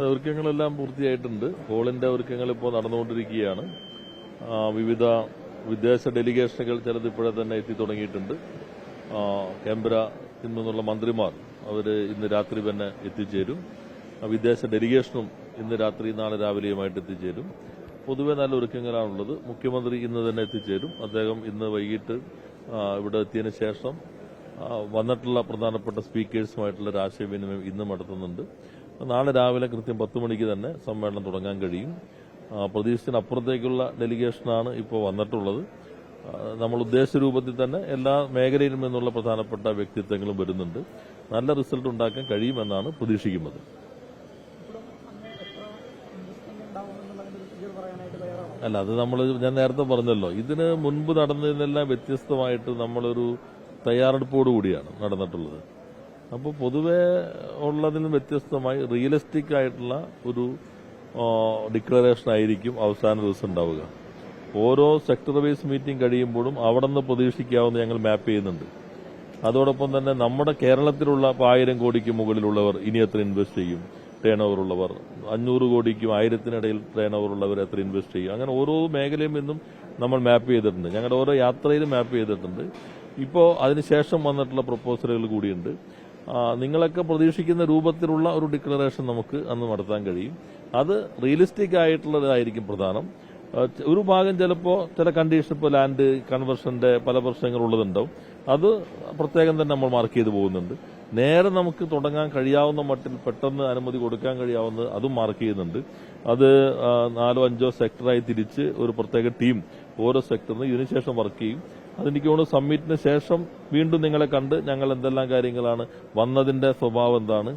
ഒരുക്കങ്ങളെല്ലാം പൂർത്തിയായിട്ടുണ്ട്. പോളിന്റെ ഒരുക്കങ്ങൾ ഇപ്പോൾ നടന്നുകൊണ്ടിരിക്കുകയാണ്. വിവിധ വിദേശ ഡെലിഗേഷനുകൾ ചിലത് ഇപ്പോഴെ തന്നെ എത്തി തുടങ്ങിയിട്ടുണ്ട്. കേന്ദ്രത്തിൽ നിന്നുള്ള മന്ത്രിമാർ അവർ ഇന്ന് രാത്രി തന്നെ എത്തിച്ചേരും. വിദേശ ഡെലിഗേഷനും ഇന്ന് രാത്രി നാളെ രാവിലെയുമായിട്ട് എത്തിച്ചേരും. പൊതുവെ നല്ല ഒരുക്കങ്ങളാണുള്ളത്. മുഖ്യമന്ത്രി ഇന്ന് തന്നെ എത്തിച്ചേരും. അദ്ദേഹം ഇന്ന് വൈകിട്ട് ഇവിടെ എത്തിയതിനു ശേഷം വന്നിട്ടുള്ള പ്രധാനപ്പെട്ട സ്പീക്കേഴ്സുമായിട്ടുള്ള ഒരു ആശയവിനിമയം ഇന്നും നടത്തുന്നുണ്ട്. നാളെ രാവിലെ കൃത്യം 10 മണിക്ക് തന്നെ സമ്മേളനം തുടങ്ങാൻ കഴിയും. പ്രതീക്ഷിച്ചതിനപ്പുറത്തേക്കുള്ള ഡെലിഗേഷനാണ് ഇപ്പോൾ വന്നിട്ടുള്ളത്. നമ്മൾ ഉദ്ദേശിച്ച രൂപത്തിൽ തന്നെ എല്ലാ മേഖലയിലും നിന്നുള്ള പ്രധാനപ്പെട്ട വ്യക്തിത്വങ്ങളും വരുന്നുണ്ട്. നല്ല റിസൾട്ട് ഉണ്ടാക്കാൻ കഴിയുമെന്നാണ് പ്രതീക്ഷിക്കുന്നത്. അല്ല, അത് ഞാൻ നേരത്തെ പറഞ്ഞല്ലോ, ഇതിന് മുൻപ് നടന്നതിനെല്ലാം വ്യത്യസ്തമായിട്ട് നമ്മളൊരു തയ്യാറെടുപ്പോടുകൂടിയാണ് നടന്നിട്ടുള്ളത്. അപ്പോൾ പൊതുവെ ഉള്ളതിന് വ്യത്യസ്തമായി റിയലിസ്റ്റിക് ആയിട്ടുള്ള ഒരു ഡിക്ലറേഷൻ ആയിരിക്കും അവസാന ദിവസം ഉണ്ടാവുക. ഓരോ സെക്ടർ വൈസ് മീറ്റിംഗ് കഴിയുമ്പോഴും അവിടെ നിന്ന് പ്രതീക്ഷിക്കാവുന്ന ഞങ്ങൾ മാപ്പ് ചെയ്യുന്നുണ്ട്. അതോടൊപ്പം തന്നെ നമ്മുടെ കേരളത്തിലുള്ള 1000 കോടിക്ക് മുകളിലുള്ളവർ ഇനി എത്ര ഇൻവെസ്റ്റ് ചെയ്യും, ടേൺ ഓവർ ഉള്ളവർ 500 കോടിക്കും 1000-ത്തിനിടയിൽ ടേൺ ഓവർ ഉള്ളവർ എത്ര ഇൻവെസ്റ്റ് ചെയ്യും, അങ്ങനെ ഓരോ മേഖലയിൽ നിന്നും നമ്മൾ മാപ്പ് ചെയ്തിട്ടുണ്ട്. ഞങ്ങളുടെ ഓരോ യാത്രയിലും മാപ്പ് ചെയ്തിട്ടുണ്ട്. ഇപ്പോൾ അതിനുശേഷം വന്നിട്ടുള്ള പ്രപ്പോസലുകൾ കൂടിയുണ്ട്. നിങ്ങളൊക്കെ പ്രതീക്ഷിക്കുന്ന രൂപത്തിലുള്ള ഒരു ഡിക്ലറേഷൻ നമുക്ക് അന്ന് നടത്താൻ കഴിയും. അത് റിയലിസ്റ്റിക് ആയിട്ടുള്ളതായിരിക്കും പ്രധാനം. ഒരു ഭാഗം ചിലപ്പോൾ ചില കണ്ടീഷൻ, ഇപ്പോൾ ലാൻഡ് കൺവേർഷന്റെ പല പ്രശ്നങ്ങളുള്ളതുണ്ടാവും. അത് പ്രത്യേകം തന്നെ നമ്മൾ മാർക്ക് ചെയ്ത് പോകുന്നുണ്ട്. നേരെ നമുക്ക് തുടങ്ങാൻ കഴിയാവുന്ന മട്ടിൽ പെട്ടെന്ന് അനുമതി കൊടുക്കാൻ കഴിയാവുന്നത് അതും മാർക്ക് ചെയ്യുന്നുണ്ട്. അത് 4-5 സെക്ടറായി തിരിച്ച് ഒരു പ്രത്യേക ടീം ഓരോ സെക്ടറിന് ഇതിനുശേഷം വർക്ക് ചെയ്യും. അതെനിക്ക് തോന്നുന്നു സമ്മിറ്റിന് ശേഷം വീണ്ടും നിങ്ങളെ കണ്ട് ഞങ്ങൾ എന്തെല്ലാം കാര്യങ്ങളാണ് വന്നതിന്റെ സ്വഭാവം എന്താണ്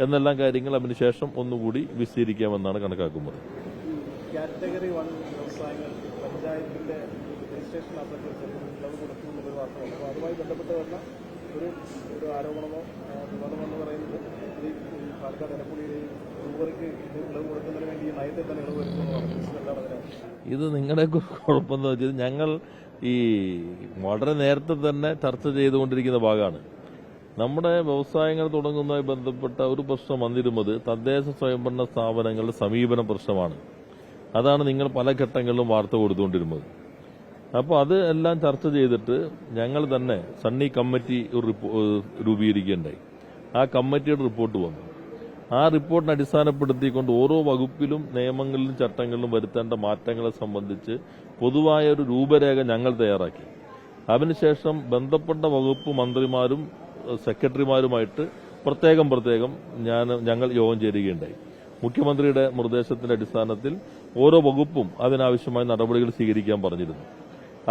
എന്നെല്ലാം കാര്യങ്ങൾ അതിനുശേഷം ഒന്നുകൂടി വിശദീകരിക്കാമെന്നാണ് കണക്കാക്കുന്നത്. കാറ്റഗറി 1 വ്യവസായങ്ങൾ പഞ്ചായത്തിന്റെ രജിസ്ട്രേഷൻ കൊടുക്കുന്നുള്ളൊരു വാർത്തയാണ്. അപ്പോൾ അതുമായി ബന്ധപ്പെട്ട് വരുന്ന ഒരു ആരോപണമോ വിവാദമെന്ന് പറയുന്നത് ഈ പാലക്കാട് എലപ്പുള്ളിയിലെയും ഊബർക്ക് ഇളവ് കൊടുക്കുന്നതിന് വേണ്ടി ഈ നയത്തിൽ തന്നെ ഇളവ് വരുത്തുന്നതാണ്. ഇത് നിങ്ങളുടെ കുഴപ്പമെന്ന് വെച്ചാൽ ഞങ്ങൾ ഈ വളരെ നേരത്തെ തന്നെ ചർച്ച ചെയ്തുകൊണ്ടിരിക്കുന്ന ഭാഗമാണ്. നമ്മുടെ വ്യവസായങ്ങൾ തുടങ്ങുന്നതുമായി ബന്ധപ്പെട്ട ഒരു പ്രശ്നം വന്നിരുന്നത് തദ്ദേശ സ്വയംഭരണ സ്ഥാപനങ്ങളുടെ സമീപന പ്രശ്നമാണ്. അതാണ് നിങ്ങൾ പല ഘട്ടങ്ങളിലും വാർത്ത കൊടുത്തുകൊണ്ടിരുന്നത്. അപ്പോൾ അത് എല്ലാം ചർച്ച ചെയ്തിട്ട് ഞങ്ങൾ തന്നെ സണ്ണി കമ്മിറ്റി രൂപീകരിക്കുകയുണ്ടായി. ആ കമ്മിറ്റിയുടെ റിപ്പോർട്ട് വന്നു. ആ റിപ്പോർട്ടിനെ അടിസ്ഥാനപ്പെടുത്തിക്കൊണ്ട് ഓരോ വകുപ്പിലും നിയമങ്ങളിലും ചട്ടങ്ങളിലും വരുത്തേണ്ട മാറ്റങ്ങളെ സംബന്ധിച്ച് പൊതുവായ ഒരു രൂപരേഖ ഞങ്ങൾ തയ്യാറാക്കി. അതിനുശേഷം ബന്ധപ്പെട്ട വകുപ്പ് മന്ത്രിമാരും സെക്രട്ടറിമാരുമായിട്ട് പ്രത്യേകം ഞങ്ങൾ യോഗം ചേരുകയുണ്ടായി. മുഖ്യമന്ത്രിയുടെ നിർദ്ദേശത്തിന്റെ അടിസ്ഥാനത്തിൽ ഓരോ വകുപ്പും അതിനാവശ്യമായ നടപടികൾ സ്വീകരിക്കാൻ പറഞ്ഞിരുന്നു.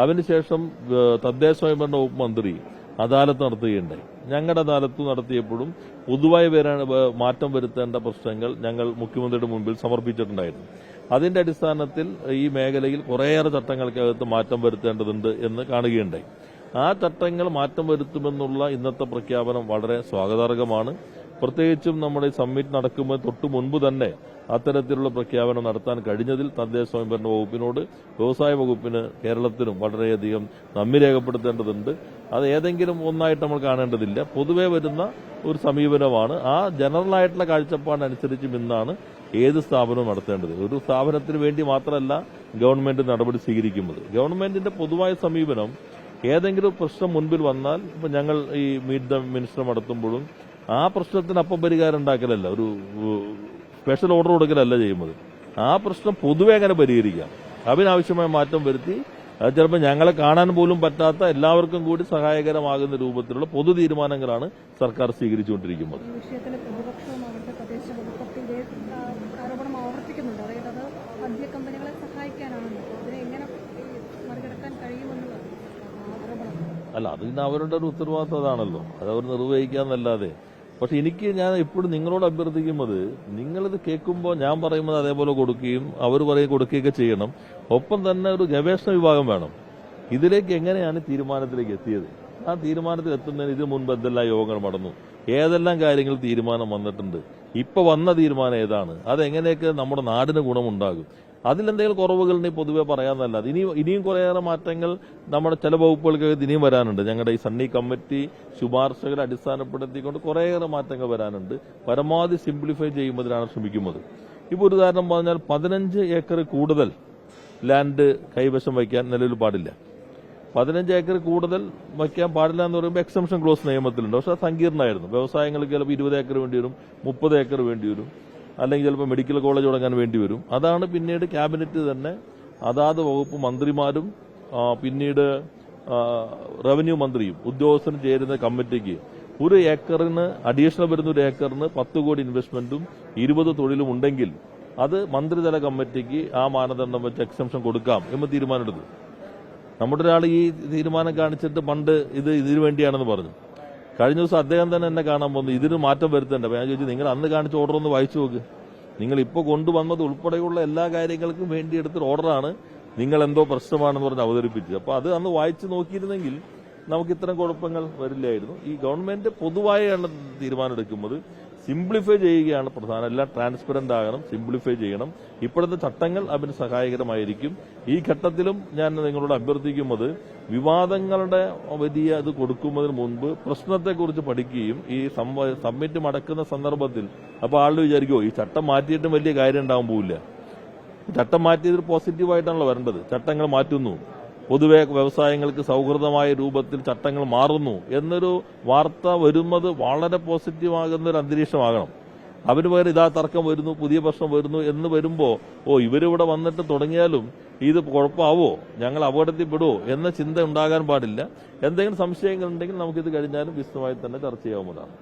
അതിനുശേഷം തദ്ദേശ സ്വയംഭരണ വകുപ്പ് മന്ത്രി അദാലത്ത് നടത്തുകയുണ്ടായി. ഞങ്ങളുടെ അദാലത്ത് നടത്തിയപ്പോഴും പൊതുവായി മാറ്റം വരുത്തേണ്ട പ്രശ്നങ്ങൾ ഞങ്ങൾ മുഖ്യമന്ത്രിയുടെ മുമ്പിൽ സമർപ്പിച്ചിട്ടുണ്ടായിരുന്നു. അതിന്റെ അടിസ്ഥാനത്തിൽ ഈ മേഖലയിൽ കുറേയേറെ ചട്ടങ്ങൾക്കകത്ത് മാറ്റം വരുത്തേണ്ടതുണ്ട് എന്ന് കാണുകയുണ്ടായി. ആ ചട്ടങ്ങൾ മാറ്റം വരുത്തുമെന്നുള്ള ഇന്നത്തെ പ്രഖ്യാപനം വളരെ സ്വാഗതാർഹമാണ്. പ്രത്യേകിച്ചും നമ്മുടെ സമ്മിറ്റ് നടക്കുമ്പോൾ തൊട്ടു മുൻപ് തന്നെ അത്തരത്തിലുള്ള പ്രഖ്യാപനം നടത്താൻ കഴിഞ്ഞതിൽ തദ്ദേശ സ്വയംഭരണ വകുപ്പിനോട് വ്യവസായ വകുപ്പിന് കേരളത്തിനും വളരെയധികം നന്ദി രേഖപ്പെടുത്തേണ്ടതുണ്ട്. അത് ഏതെങ്കിലും ഒന്നായിട്ട് നമ്മൾ കാണേണ്ടതില്ല. പൊതുവെ വരുന്ന ഒരു സമീപനമാണ്. ആ ജനറലായിട്ടുള്ള കാഴ്ചപ്പാടിനനുസരിച്ചും ഇന്നാണ് ഏത് സ്ഥാപനവും നടത്തേണ്ടത്. ഒരു സ്ഥാപനത്തിന് വേണ്ടി മാത്രമല്ല ഗവൺമെന്റ് നടപടി സ്വീകരിക്കുന്നത്. ഗവൺമെന്റിന്റെ പൊതുവായ സമീപനം ഏതെങ്കിലും പ്രശ്നം മുൻപിൽ വന്നാൽ ഇപ്പൊ ഞങ്ങൾ ഈ മീറ്റ് ദ മിനിസ്റ്റർ നടത്തുമ്പോഴും ആ പ്രശ്നത്തിന് അപ്പം പരിഹാരം ഉണ്ടാക്കലല്ല, ഒരു സ്പെഷ്യൽ ഓർഡർ കൊടുക്കലല്ല ചെയ്യുന്നത്. ആ പ്രശ്നം പൊതുവെ അങ്ങനെ പരിഹരിക്കാം. അതിനാവശ്യമായ മാറ്റം വരുത്തി ചിലപ്പോൾ ഞങ്ങളെ കാണാൻ പോലും പറ്റാത്ത എല്ലാവർക്കും കൂടി സഹായകരമാകുന്ന രൂപത്തിലുള്ള പൊതു തീരുമാനങ്ങളാണ് സർക്കാർ സ്വീകരിച്ചുകൊണ്ടിരിക്കുന്നത്. അല്ല, അത് പിന്നെ അവരുടെ ഒരു ഉത്തരവാദിത്വം അതാണല്ലോ, അത് അവർ നിർവഹിക്കാന്നല്ലാതെ. പക്ഷെ ഞാൻ എപ്പോഴും നിങ്ങളോട് അഭ്യർത്ഥിക്കുന്നത്, നിങ്ങളിത് കേൾക്കുമ്പോൾ ഞാൻ പറയുന്നത് അതേപോലെ കൊടുക്കുകയും അവർ കൊടുക്കുകയൊക്കെ ചെയ്യണം. ഒപ്പം തന്നെ ഒരു ഗവേഷണ വിഭാഗം വേണം. ഇതിലേക്ക് എങ്ങനെയാണ് തീരുമാനത്തിലേക്ക് എത്തിയത്, ആ തീരുമാനത്തിൽ എത്തുന്നതിന് ഇതിനു മുൻപ് എന്തെല്ലാം യോഗങ്ങൾ നടന്നു, ഏതെല്ലാം കാര്യങ്ങൾ തീരുമാനം വന്നിട്ടുണ്ട്, ഇപ്പൊ വന്ന തീരുമാനം ഏതാണ്, അതെങ്ങനെയൊക്കെ നമ്മുടെ നാടിന് ഗുണമുണ്ടാകും, അതിലെന്തെങ്കിലും കുറവുകളുണ്ടെങ്കിൽ പൊതുവെ പറയാമെന്നല്ലാതെ ഇനിയും കുറേയേറെ മാറ്റങ്ങൾ നമ്മുടെ ചില വകുപ്പുകൾക്ക് ഇനിയും വരാനുണ്ട്. ഞങ്ങളുടെ ഈ സണ്ണി കമ്മിറ്റി ശുപാർശകളെ അടിസ്ഥാനപ്പെടുത്തിക്കൊണ്ട് കുറേയേറെ മാറ്റങ്ങൾ വരാനുണ്ട്. പരമാവധി സിംപ്ലിഫൈ ചെയ്യുന്നതിനാണ് ശ്രമിക്കുന്നത്. ഇപ്പോൾ ഒരു ഉദാഹരണം പറഞ്ഞാൽ 15 ഏക്കർ കൂടുതൽ ലാൻഡ് കൈവശം വയ്ക്കാൻ നിലവിൽ പാടില്ല. 15 ഏക്കർ കൂടുതൽ വയ്ക്കാൻ പാടില്ല എന്ന് പറയുമ്പോൾ എക്സംഷൻ ക്ലോസ് നിയമത്തിലുണ്ട്. പക്ഷെ അത് സങ്കീർണ്ണമായിരുന്നു. വ്യവസായങ്ങൾക്ക് ചിലപ്പോൾ 20 ഏക്കർ വേണ്ടി വരും, 30 ഏക്കർ വേണ്ടി വരും, അല്ലെങ്കിൽ ചിലപ്പോൾ മെഡിക്കൽ കോളേജ് തുടങ്ങാൻ വേണ്ടി വരും. അതാണ് പിന്നീട് ക്യാബിനറ്റ് തന്നെ അതാത് വകുപ്പ് മന്ത്രിമാരും പിന്നീട് റവന്യൂ മന്ത്രിയും ഉദ്യോഗസ്ഥരും ചേരുന്ന കമ്മിറ്റിക്ക് ഒരു ഏക്കറിന് അഡീഷണൽ വരുന്ന ഒരു ഏക്കറിന് 10 കോടി ഇൻവെസ്റ്റ്മെന്റും 20 തൊഴിലും ഉണ്ടെങ്കിൽ അത് മന്ത്രിതല കമ്മിറ്റിക്ക് ആ മാനദണ്ഡം വെച്ച് എക്സംഷൻ കൊടുക്കാം എന്ന് തീരുമാനമെടുത്തു. നമ്മുടെ ഒരാൾ ഈ തീരുമാനം കാണിച്ചിട്ട് പണ്ട് ഇതിനു വേണ്ടിയാണെന്ന് പറഞ്ഞു. കഴിഞ്ഞ ദിവസം അദ്ദേഹം തന്നെ എന്നെ കാണാൻ പോകുന്നു, ഇതിന് മാറ്റം വരുത്തേണ്ട. ഞാൻ ചോദിച്ചു, നിങ്ങൾ അന്ന് കാണിച്ച ഓർഡർ ഒന്ന് വായിച്ചു നോക്ക്. നിങ്ങൾ ഇപ്പോൾ കൊണ്ടുവന്നത് ഉൾപ്പെടെയുള്ള എല്ലാ കാര്യങ്ങൾക്കും വേണ്ടി എടുത്തൊരു ഓർഡറാണ് നിങ്ങൾ എന്തോ പ്രശ്നമാണെന്ന് പറഞ്ഞ് അവതരിപ്പിച്ചത്. അപ്പോൾ അത് അന്ന് വായിച്ചു നോക്കിയിരുന്നെങ്കിൽ നമുക്ക് ഇത്തരം കുഴപ്പങ്ങൾ വരില്ലായിരുന്നു. ഈ ഗവൺമെന്റ് പൊതുവായാണ് തീരുമാനമെടുക്കുന്നത്. സിംപ്ലിഫൈ ചെയ്യുകയാണ് പ്രധാനം. എല്ലാം ട്രാൻസ്പെറന്റ് ആകണം, സിംപ്ലിഫൈ ചെയ്യണം. ഇപ്പോഴത്തെ ചട്ടങ്ങൾ അതിന് സഹായകരമായിരിക്കും. ഈ ഘട്ടത്തിലും ഞാൻ നിങ്ങളോട് അഭ്യർത്ഥിക്കുന്നത്, വിവാദങ്ങളുടെ വലിയ ഇത് കൊടുക്കുന്നതിന് മുൻപ് പ്രശ്നത്തെക്കുറിച്ച് പഠിക്കുകയും ഈ സബ്മിറ്റ് മടക്കുന്ന സന്ദർഭത്തിൽ അപ്പോൾ ആളുകൾ വിചാരിക്കുമോ ഈ ചട്ടം മാറ്റിയിട്ടും വലിയ കാര്യം ഉണ്ടാകാൻ പോവില്ല. ചട്ടം മാറ്റിയത് പോസിറ്റീവായിട്ടാണല്ലോ വരേണ്ടത്. ചട്ടങ്ങൾ മാറ്റുന്നു, പൊതുവെ വ്യവസായങ്ങൾക്ക് സൗഹൃദമായ രൂപത്തിൽ ചട്ടങ്ങൾ മാറുന്നു എന്നൊരു വാർത്ത വരുന്നത് വളരെ പോസിറ്റീവാകുന്ന ഒരു അന്തരീക്ഷമാകണം. അവന് പകരം ഇതാ തർക്കം വരുന്നു, പുതിയ പ്രശ്നം വരുന്നു എന്ന് വരുമ്പോൾ ഇവരിവിടെ വന്നിട്ട് തുടങ്ങിയാലും ഇത് കുഴപ്പമാവോ, ഞങ്ങൾ അപകടത്തിൽപ്പെടുവോ എന്ന ചിന്ത ഉണ്ടാകാൻ പാടില്ല. എന്തെങ്കിലും സംശയങ്ങൾ ഉണ്ടെങ്കിൽ നമുക്കിത് കഴിഞ്ഞാലും വിശദമായി തന്നെ ചർച്ച ചെയ്യാവുന്നതാണ്.